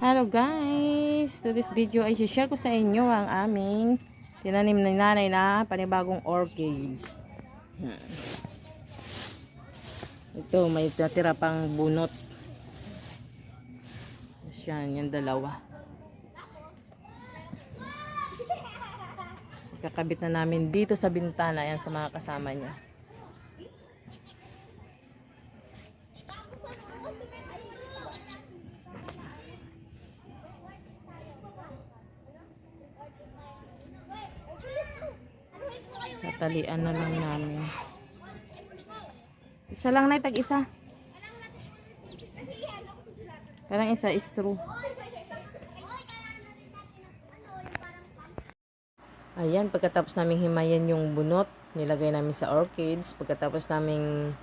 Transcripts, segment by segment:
Hello guys! To this video ay share ko sa inyo ang aming tinanim ni nanay na panibagong orchids. Ito may natira pang bunot. Yan, yung dalawa. Ikakabit na namin dito sa bintana yan sa mga kasama niya. Tatalian na lang namin. Isa lang na, tag-isa. Parang isa is true. Ayan, pagkatapos naming himayan yung bunot, nilagay namin sa orchids. Pagkatapos naming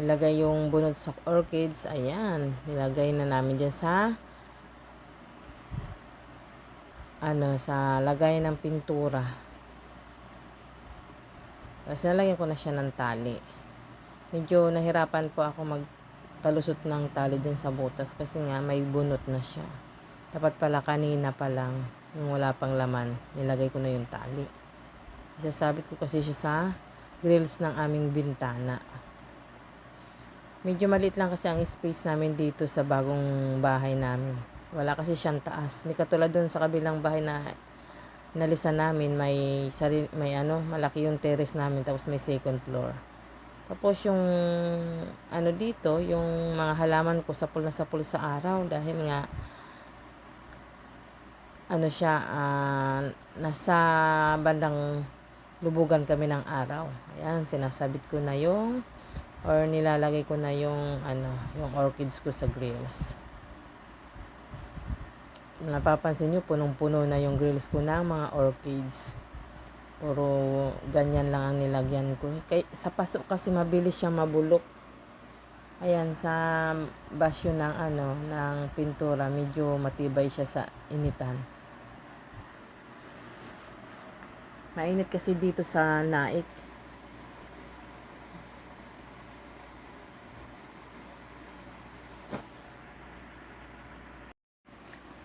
nilagay yung bunot sa orchids, ayan, nilagay na namin dyan sa sa lagay ng pintura. Tapos nalagyan ko na siya ng tali. Medyo nahirapan po ako magpalusot ng tali din sa butas kasi nga may bunot na siya. Dapat pala kanina pa lang, yung wala pang laman, nilagay ko na yung tali. Isasabit ko kasi siya sa grills ng aming bintana. Medyo maliit lang kasi ang space namin dito sa bagong bahay namin. Wala kasi siyang taas. Hindi katulad dun sa kabilang bahay na nalisan namin, may malaki yung terrace namin, tapos may second floor. Tapos yung dito, yung mga halaman ko sapul na sapul sa araw dahil nga nasa bandang lubugan kami ng araw. Ayan, sinasabit ko na yung nilalagay ko na yung yung orchids ko sa grills. Napapansin nyo, punong-puno na yung grills ko ng mga orchids. Puro ganyan lang ang nilagyan ko. Sa paso kasi mabilis siyang mabulok. Ayan, sa basyo ng ng pintura, medyo matibay siya sa initan. Mainit kasi dito sa Naik.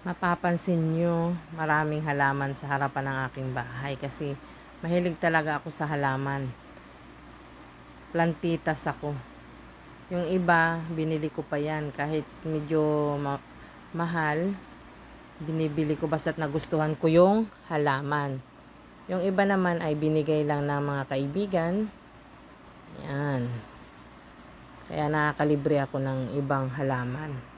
Mapapansin nyo, maraming halaman sa harapan ng aking bahay kasi mahilig talaga ako sa halaman. Plantitas ako. Yung iba, binili ko pa yan kahit medyo mahal. Binibili ko basta't nagustuhan ko yung halaman. Yung iba naman ay binigay lang ng mga kaibigan. Yan. Kaya nakakalibre ako ng ibang halaman.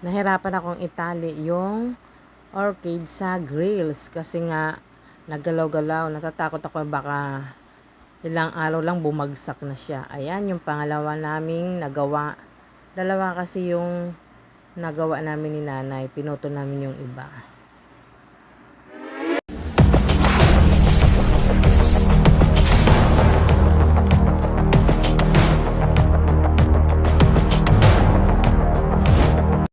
Nahirapan akong itali yung orchid sa grills kasi nga naggalaw-galaw. Natatakot ako baka ilang araw lang bumagsak na siya. Ayan yung pangalawa naming nagawa. Dalawa kasi yung nagawa namin ni nanay. Pinuto namin yung iba.